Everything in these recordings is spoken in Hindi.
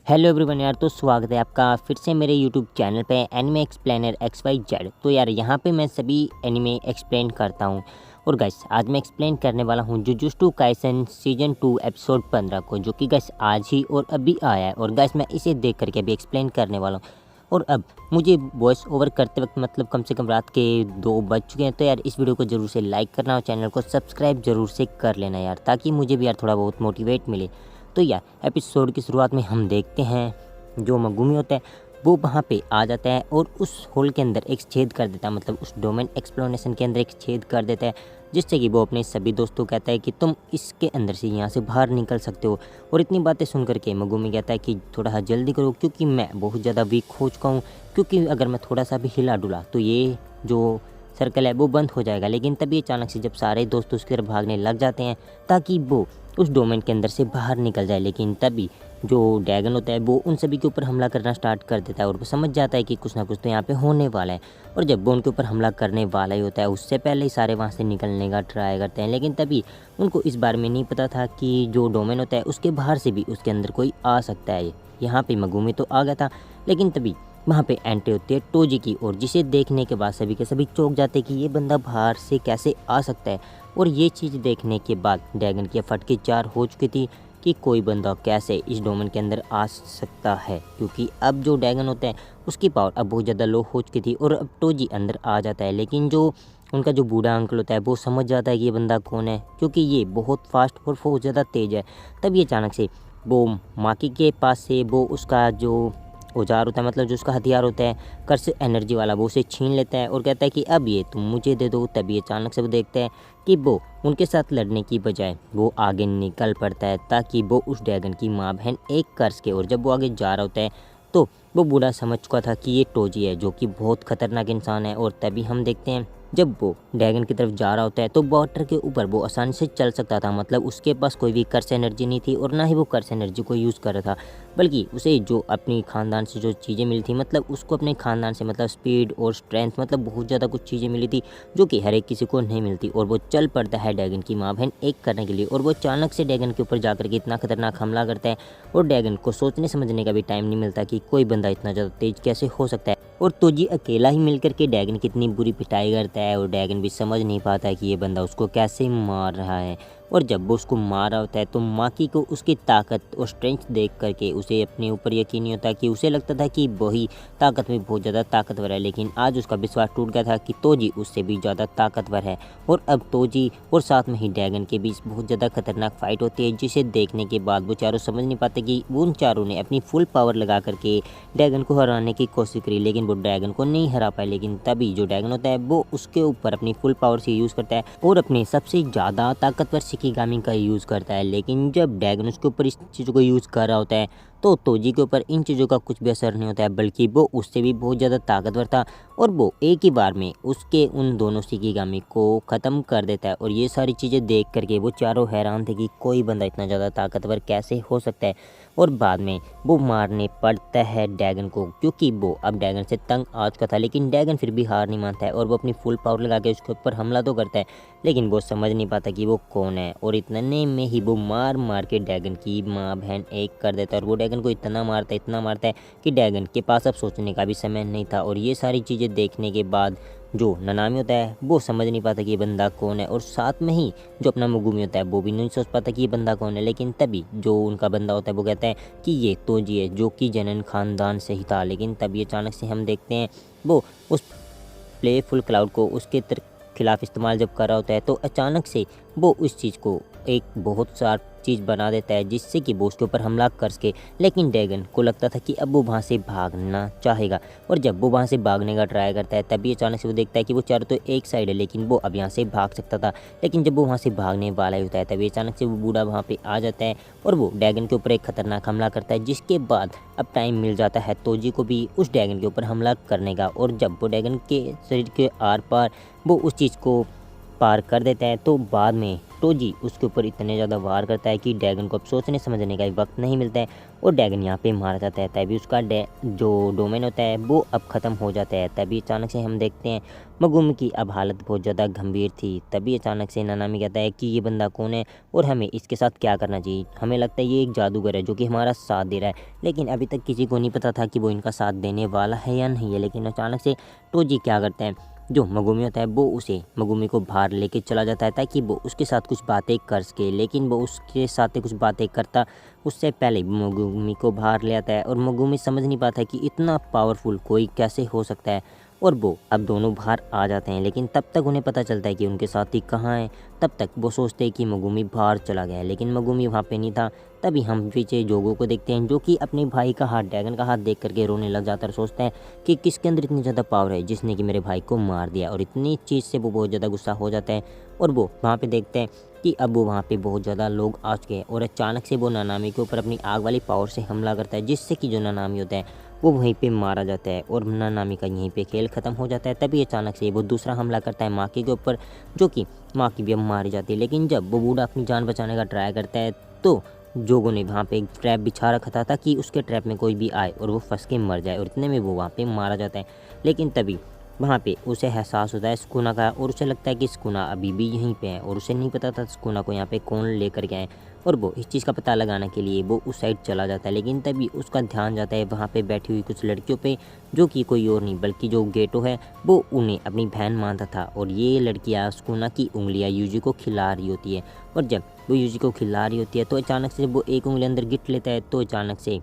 हेलो एवरीवन यार, तो स्वागत है आपका फिर से मेरे यूट्यूब चैनल पे एनिमे एक्सप्लेनर XYZ। तो यार यहाँ पे मैं सभी एनिमे एक्सप्लेन करता हूँ। और गाइस आज मैं एक्सप्लेन करने वाला हूँ जुजुत्सु काइसेन सीजन 2 एपिसोड 15 को, जो कि गाइस आज ही और अभी आया है। और गाइस मैं इसे देख करके अभी एक्सप्लेन करने वाला हूँ। और अब मुझे वॉइस ओवर करते वक्त मतलब कम से कम रात के 2 बज चुके हैं। तो यार इस वीडियो को ज़रूर से लाइक करना और चैनल को सब्सक्राइब ज़रूर से कर लेना यार, ताकि मुझे भी यार थोड़ा बहुत मोटिवेट मिले। तो यार एपिसोड की शुरुआत में हम देखते हैं जो मगुमी होता है वो वहाँ पे आ जाता है और उस होल के अंदर एक छेद कर देता है, मतलब उस डोमेन एक्सप्लोनेशन के अंदर एक छेद कर देता है, जिससे कि वो अपने सभी दोस्तों को कहता है कि तुम इसके अंदर से यहाँ से बाहर निकल सकते हो। और इतनी बातें सुन करके मगुमी कहता है कि थोड़ा जल्दी करो, क्योंकि मैं बहुत ज़्यादा वीक हो चुका हूँ, क्योंकि अगर मैं थोड़ा सा भी हिला डुला तो ये जो सर्कल है वो बंद हो जाएगा। लेकिन तभी अचानक से जब सारे दोस्त उसकी तरफ भागने लग जाते हैं ताकि वो उस डोमेन के अंदर से बाहर निकल जाए, लेकिन तभी जो ड्रैगन होता है वो उन सभी के ऊपर हमला करना स्टार्ट कर देता है। और वो समझ जाता है कि कुछ ना कुछ तो यहाँ पे होने वाला है। और जब वो उनके ऊपर हमला करने वाला ही होता है उससे पहले ही सारे वहाँ से निकलने का ट्राई करते हैं। लेकिन तभी उनको इस बारे में नहीं पता था कि जो डोमेन होता है उसके बाहर से भी उसके अंदर कोई आ सकता है। यहाँ पे मगुमी तो आ गया था, लेकिन तभी वहाँ पे एंट्री होती है टोजी की, और जिसे देखने के बाद सभी के सभी चौंक जाते हैं कि ये बंदा बाहर से कैसे आ सकता है। और ये चीज़ देखने के बाद ड्रैगन की फटके 4 हो चुकी थी कि कोई बंदा कैसे इस डोमेन के अंदर आ सकता है, क्योंकि अब जो ड्रैगन होता है उसकी पावर अब बहुत ज़्यादा लो हो चुकी थी। और अब टोजी अंदर आ जाता है, लेकिन जो उनका जो बूढ़ा अंकल होता है वो समझ जाता है कि ये बंदा कौन है, क्योंकि ये बहुत फास्ट और बहुत ज़्यादा तेज़ है। तब ये अचानक से वो माकी के पास से वो उसका जो औजार होता है, मतलब जो उसका हथियार होता है कर्स एनर्जी वाला, वो उसे छीन लेता है और कहता है कि अब ये तुम मुझे दे दो। तभी अचानक से वो देखता है कि वो उनके साथ लड़ने की बजाय वो आगे निकल पड़ता है ताकि वो उस ड्रैगन की माँ बहन एक कर्स के। और जब वो आगे जा रहा होता है तो वो बूढ़ा समझ चुका था कि ये टोजी है, जो कि बहुत खतरनाक इंसान है। और तभी हम देखते हैं जब वो ड्रैगन की तरफ जा रहा होता है तो वाटर के ऊपर वो आसानी से चल सकता था, मतलब उसके पास कोई भी कर्स एनर्जी नहीं थी और ना ही वो कर्स एनर्जी को यूज़ कर रहा था, बल्कि उसे जो अपनी ख़ानदान से जो चीज़ें मिली थी, मतलब उसको अपने ख़ानदान से मतलब स्पीड और स्ट्रेंथ, मतलब बहुत ज़्यादा कुछ चीज़ें मिली थी जो कि हर एक किसी को नहीं मिलती। और वो चल पड़ता है ड्रैगन की माँ बहन एक करने के लिए, और वो अचानक से ड्रैगन के ऊपर जाकर के इतना खतरनाक हमला करता है और ड्रैगन को सोचने समझने का भी टाइम नहीं मिलता कि कोई बंदा इतना ज़्यादा तेज कैसे हो सकता है। और तोजी अकेला ही मिलकर के ड्रैगन की इतनी बुरी पिटाई करता है और ड्रैगन भी समझ नहीं पाता है कि ये बंदा उसको कैसे मार रहा है। और जब वो उसको मार रहा होता है तो माकी को उसकी ताकत और स्ट्रेंथ देख करके उसे अपने ऊपर यकीन नहीं होता, कि उसे लगता था कि वही ताकत में बहुत ज़्यादा ताकतवर है, लेकिन आज उसका विश्वास टूट गया था कि तोजी उससे भी ज़्यादा ताकतवर है। और अब तोजी और साथ में ही ड्रैगन के बीच बहुत ज़्यादा खतरनाक फाइट होती है, जिसे देखने के बाद वो चारों समझ नहीं पाते कि उन चारों ने अपनी फुल पावर लगा करके ड्रैगन को हराने की कोशिश करी, लेकिन वो ड्रैगन को नहीं हरा पाए। लेकिन तभी जो ड्रैगन होता है वो उसके ऊपर अपनी फुल पावर से यूज़ करता है और अपने सबसे ज़्यादा ताकतवर शिकिगामी का यूज़ करता है। लेकिन जब ड्रैगन उसके ऊपर इस चीज़ों को यूज़ कर रहा होता है तो तोजी के ऊपर इन चीज़ों का कुछ भी असर नहीं होता है, बल्कि वो उससे भी बहुत ज़्यादा ताकतवर था और वो एक ही बार में उसके उन दोनों शिकिगामी को ख़त्म कर देता है। और ये सारी चीज़ें देख करके वो चारों हैरान थे कि कोई बंदा इतना ज़्यादा ताकतवर कैसे हो सकता है। और बाद में वो मारने पड़ता है ड्रैगन को, क्योंकि वो अब ड्रैगन से तंग आ चुका था। लेकिन ड्रैगन फिर भी हार नहीं मानता है और वो अपनी फुल पावर लगा के उसके ऊपर हमला तो करता है, लेकिन वो समझ नहीं पाता कि वो कौन है। और इतने में ही वो मार मार के ड्रैगन की माँ बहन एक कर देता है। और वो ड्रैगन को इतना मारता है कि ड्रैगन के पास अब सोचने का भी समय नहीं था। और ये सारी चीज़ें देखने के बाद जो ननामी होता है वो समझ नहीं पाता कि ये बंदा कौन है, और साथ में ही जो अपना मुगुमी होता है वो भी नहीं सोच पाता कि ये बंदा कौन है। लेकिन तभी जो उनका बंदा होता है वो कहता है कि ये तोजी है, जो कि जनन खानदान से ही था। लेकिन तभी अचानक से हम देखते हैं वो उस प्लेफुल क्लाउड को उसके खिलाफ इस्तेमाल जब कर रहा होता है तो अचानक से वो उस चीज़ को एक बहुत शार्प चीज़ बना देता है, जिससे कि वो उसके ऊपर हमला कर सके। लेकिन ड्रैगन को लगता था कि अब वो वहाँ से भागना चाहेगा, और जब वो वहाँ से भागने का ट्राई करता है तभी अचानक से वो देखता है कि वो चारों तो एक साइड है, लेकिन वो अब यहाँ से भाग सकता था। लेकिन जब वो वहाँ से भागने वाला ही होता है तभी अचानक से वो बूढ़ा वहाँ पर आ जाता है और वो ड्रैगन के ऊपर एक खतरनाक हमला करता है, जिसके बाद अब टाइम मिल जाता है तोजी को भी उस ड्रैगन के ऊपर हमला करने का। और जब वो ड्रैगन के शरीर के आर पार वो उस चीज़ को पार कर देता है तो बाद में टोजी उसके ऊपर इतने ज़्यादा वार करता है कि ड्रैगन को अब सोचने समझने का वक्त नहीं मिलता है और ड्रैगन यहाँ पे मारा जाता है। तभी उसका जो डोमेन होता है वो अब ख़त्म हो जाता है। तभी अचानक से हम देखते हैं मगुमी की अब हालत बहुत ज़्यादा गंभीर थी। तभी अचानक से नानामी कहता है कि ये बंदा कौन है और हमें इसके साथ क्या करना चाहिए। हमें लगता है ये एक जादूगर है जो कि हमारा साथ दे रहा है, लेकिन अभी तक किसी को नहीं पता था कि वो इनका साथ देने वाला है या नहीं है। लेकिन अचानक से टोजी क्या करते हैं, जो मगुमी होता है वो उसे मगुमी को बाहर लेके चला जाता है ताकि वो उसके साथ कुछ बातें कर सके। लेकिन वो उसके साथ कुछ बातें करता उससे पहले मगुमी को बाहर ले आता है और मगुमी समझ नहीं पाता कि इतना पावरफुल कोई कैसे हो सकता है। और वो अब दोनों बाहर आ जाते हैं, लेकिन तब तक उन्हें पता चलता है कि उनके साथी कहाँ हैं। तब तक वो सोचते हैं कि मगुमी बाहर चला गया है, लेकिन मगुमी वहाँ पे नहीं था। तभी हम पीछे जोगो को देखते हैं जो कि अपने भाई का हाथ, ड्रैगन का हाथ देख करके रोने लग जाता है और सोचता है कि किसके अंदर इतनी ज़्यादा पावर है जिसने कि मेरे भाई को मार दिया। और इतनी चीज़ से वो बहुत ज़्यादा गुस्सा हो जाता है और वो वहाँ पे देखते हैं कि अब वो वहाँ पे बहुत ज़्यादा लोग आ चुके हैं। और अचानक से वो नानामी के ऊपर अपनी आग वाली पावर से हमला करता है, जिससे कि जो नानामी होता है वो वहीं पे मारा जाता है और नानामी का यहीं पे खेल ख़त्म हो जाता है। तभी अचानक से वो दूसरा हमला करता है माकी के ऊपर, जो कि माकी भी अब मारी जाती है। लेकिन जब वो बूढ़ा अपनी जान बचाने का ट्राई करता है तो जोगो ने वहाँ पे एक ट्रैप बिछा रखा था ताकि उसके ट्रैप में कोई भी आए और वो फंस के मर जाए, और इतने में वो वहाँ पे मारा जाता है। लेकिन तभी वहाँ पे उसे एहसास होता है सुकुना का, और उसे लगता है कि सुकुना अभी भी यहीं पे है और उसे नहीं पता था सुकुना को यहाँ पे कौन लेकर गए। और वो इस चीज़ का पता लगाने के लिए वो उस साइड चला जाता है। लेकिन तभी उसका ध्यान जाता है वहाँ पे बैठी हुई कुछ लड़कियों पे, जो कि कोई और नहीं बल्कि जो गेटो है वो उन्हें अपनी बहन मानता था। और ये लड़कियाँ सुकुना की उंगलियाँ यूजी को खिला रही होती है, और जब वो यूजी को खिला रही होती है तो अचानक से जब वो एक उंगली अंदर गिट लेता है तो अचानक से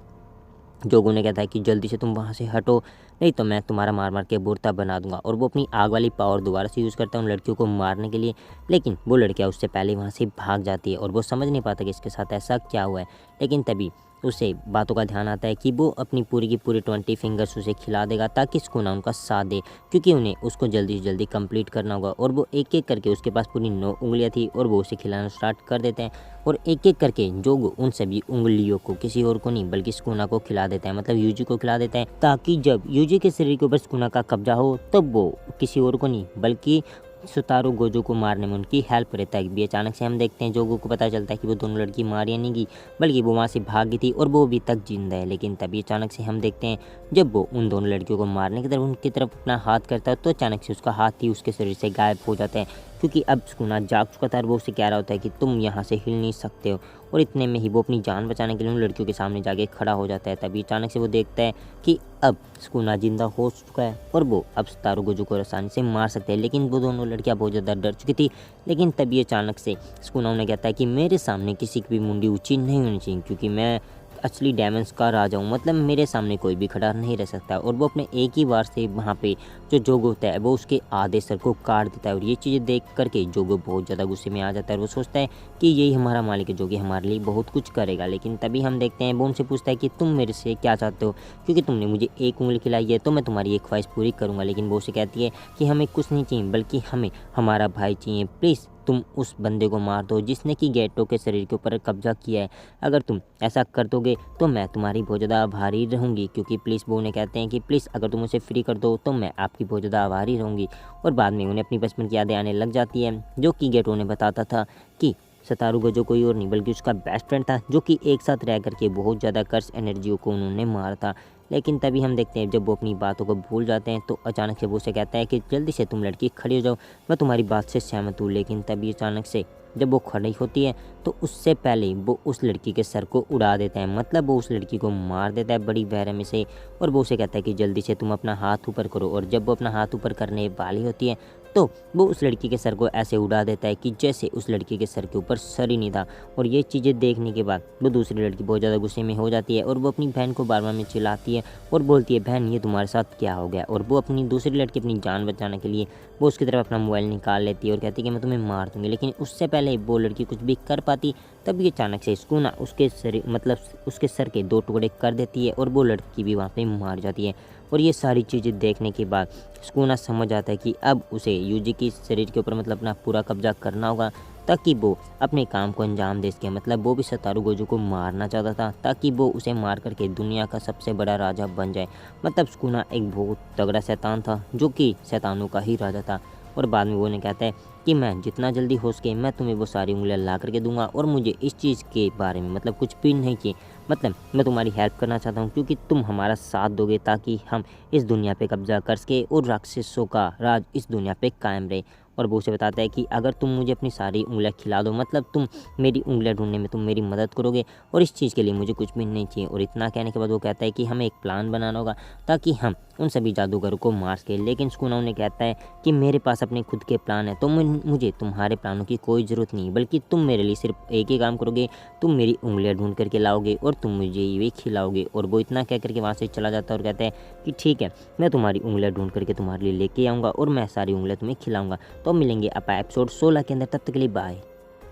जोगो ने कहता है कि जल्दी से तुम वहाँ से हटो, नहीं तो मैं तुम्हारा मार मार के बुर्ता बना दूंगा। और वो अपनी आग वाली पावर दोबारा से यूज़ करता है उन लड़कियों को मारने के लिए, लेकिन वो लड़कियाँ उससे पहले वहाँ से भाग जाती है और वो समझ नहीं पाता कि इसके साथ ऐसा क्या हुआ है। लेकिन तभी उसे बातों का ध्यान आता है कि वो अपनी पूरी की पूरी 20 फिंगर्स उसे खिला देगा ताकि सुकुना उनका साथ दे, क्योंकि उन्हें उसको जल्दी से जल्दी कंप्लीट करना होगा। और वो एक एक करके, उसके पास पूरी 9 उंगलियाँ थी और वो उसे खिलाना स्टार्ट कर देते हैं। और एक एक करके जोगो उन सभी उंगलियों को किसी और को नहीं बल्कि सुकुना को खिला देता है, मतलब यूजी को खिला देता है, ताकि जब यूजी के शरीर के ऊपर सुकुना का कब्जा हो तब वो किसी और को नहीं बल्कि सुतारू गोजो को मारने में उनकी हेल्प रहता है। भी अचानक से हम देखते हैं जोगो को पता चलता है कि वो दोनों लड़की मारिया नहीं गई बल्कि वो वहाँ से भाग गई थी और वो अभी तक जिंदा है। लेकिन तभी अचानक से हम देखते हैं जब वो उन दोनों लड़कियों को मारने की तरफ उनकी तरफ अपना हाथ करता है तो अचानक से उसका हाथ ही उसके शरीर से गायब हो जाता है, क्योंकि अब सुकुना जाग चुका था और वो उसे कह रहा होता है कि तुम यहाँ से हिल नहीं सकते हो। और इतने में ही वो अपनी जान बचाने के लिए उन लड़कियों के सामने जाके खड़ा हो जाता है। तभी अचानक से वो देखता है कि अब सुकुना जिंदा हो चुका है और वो अब सुतारू गोजो को आसानी से मार सकते हैं। लेकिन वो दोनों लड़कियां बहुत ज़्यादा डर चुकी थी। लेकिन तभी अचानक से सुकुना उन्हें कहता है कि मेरे सामने किसी की भी मुंडी ऊंची नहीं होनी चाहिए, क्योंकि मैं असली डायमंड्स का राजा हूँ, मतलब मेरे सामने कोई भी खड़ा नहीं रह सकता। और वो अपने एक ही बार से वहाँ पे जो जोगो होता है वो उसके आधे सर को काट देता है। और ये चीज़ें देख करके जोगो बहुत ज़्यादा गुस्से में आ जाता है और वो सोचता है कि यही हमारा मालिक है जो कि हमारे लिए बहुत कुछ करेगा। लेकिन तभी हम देखते हैं वो उनसे पूछता है कि तुम मेरे से क्या चाहते हो, क्योंकि तुमने मुझे एक उंगली खिलाई है तो मैं तुम्हारी एक ख्वाहिश पूरी करूँगा। लेकिन वो उसे कहती है कि हमें कुछ नहीं चाहिए बल्कि हमें हमारा भाई चाहिए, प्लीज़ तुम उस बंदे को मार दो जिसने कि गेटो के शरीर के ऊपर कब्जा किया है। अगर तुम ऐसा कर दोगे तो मैं तुम्हारी बहुत ज़्यादा आभारी रहूँगी, क्योंकि प्लीज़ वो उन्हें कहते हैं कि प्लीज़ अगर तुम उसे फ्री कर दो तो मैं आपकी बहुत ज़्यादा आभारी रहूँगी। और बाद में उन्हें अपनी बचपन की यादें आने लग जाती है, जो कि गेटो ने बताता था कि सतारू गोजो कोई और नहीं बल्कि उसका बेस्ट फ्रेंड था, जो कि एक साथ रह करके बहुत ज़्यादा कर्स एनर्जियों को उन्होंने मारा था। लेकिन तभी हम देखते हैं जब वो अपनी बातों को भूल जाते हैं तो अचानक से वो उसे कहता है कि जल्दी से तुम लड़की खड़ी हो जाओ, मैं तुम्हारी बात से सहमत हूँ। लेकिन तभी अचानक से जब वो खड़ी होती है तो उससे पहले वो उस लड़की के सर को उड़ा देता है, मतलब वो उस लड़की को मार देता है बड़ी बेरहमी से। और वो उसे कहता है कि जल्दी से तुम अपना हाथ ऊपर करो। और जब वो अपना हाथ ऊपर करने वाली होती है तो वो उस लड़की के सर को ऐसे उड़ा देता है कि जैसे उस लड़की के सर के ऊपर सर ही नहीं था। और ये चीज़ें देखने के बाद वो दूसरी लड़की बहुत ज़्यादा गुस्से में हो जाती है और वो अपनी बहन को बार बार में चिल्लाती है और बोलती है बहन ये तुम्हारे साथ क्या हो गया। और वो अपनी दूसरी लड़की अपनी जान बचाने के लिए वो उसकी तरफ अपना मोबाइल निकाल लेती है और कहती है कि मैं तुम्हें मार दूँगी। लेकिन उससे पहले वो लड़की कुछ भी कर पाती तभी अचानक से सुकुना उसके सर मतलब उसके सर के 2 टुकड़े कर देती है और वो लड़की भी वहाँ पे मार जाती है। और ये सारी चीज़ें देखने के बाद सुकुना समझ आता है कि अब उसे यूजी की शरीर के ऊपर मतलब अपना पूरा कब्जा करना होगा ताकि वो अपने काम को अंजाम दे सके। मतलब वो भी सतारू गोजो को मारना चाहता था ताकि वो उसे मार करके दुनिया का सबसे बड़ा राजा बन जाए। मतलब सुकुना एक बहुत तगड़ा शैतान था जो कि शैतानों का ही राजा था। और बाद में वो उन्हें कहता है कि मैं जितना जल्दी हो सके मैं तुम्हें वो सारी उंगलियां ला करके दूंगा, और मुझे इस चीज़ के बारे में मतलब कुछ भी नहीं चाहिए, मतलब मैं तुम्हारी हेल्प करना चाहता हूँ क्योंकि तुम हमारा साथ दोगे ताकि हम इस दुनिया पे कब्जा कर सके और राक्षसों का राज इस दुनिया पे कायम रहे। और वो उसे बताता है कि अगर तुम मुझे अपनी सारी उंगलियां खिला दो, मतलब तुम मेरी उंगलियां ढूंढने में तुम मेरी मदद करोगे, और इस चीज़ के लिए मुझे कुछ भी नहीं चाहिए। और इतना कहने के बाद वो कहता है कि हमें एक प्लान बनाना होगा ताकि हम उन सभी जादूगरों को मार सके। लेकिन सुकुना उन्हें कहता है कि मेरे पास अपने खुद के प्लान है, तो मुझे तुम्हारे प्लानों की कोई ज़रूरत नहीं, बल्कि तुम मेरे लिए सिर्फ एक ही काम करोगे, तुम मेरी उंगलियां ढूंढ करके लाओगे और तुम मुझे ये खिलाओगे। और वो इतना कह करके वहाँ से चला जाता है और कहता है कि ठीक है, मैं तुम्हारी उंगलियां ढूंढ करके तुम्हारे लिए लेके आऊँगा और मैं सारी उंगलियां तुम्हें खिलाऊँगा। तो मिलेंगे आप एपिसोड 16 के अंदर, तब तक के लिए बाय।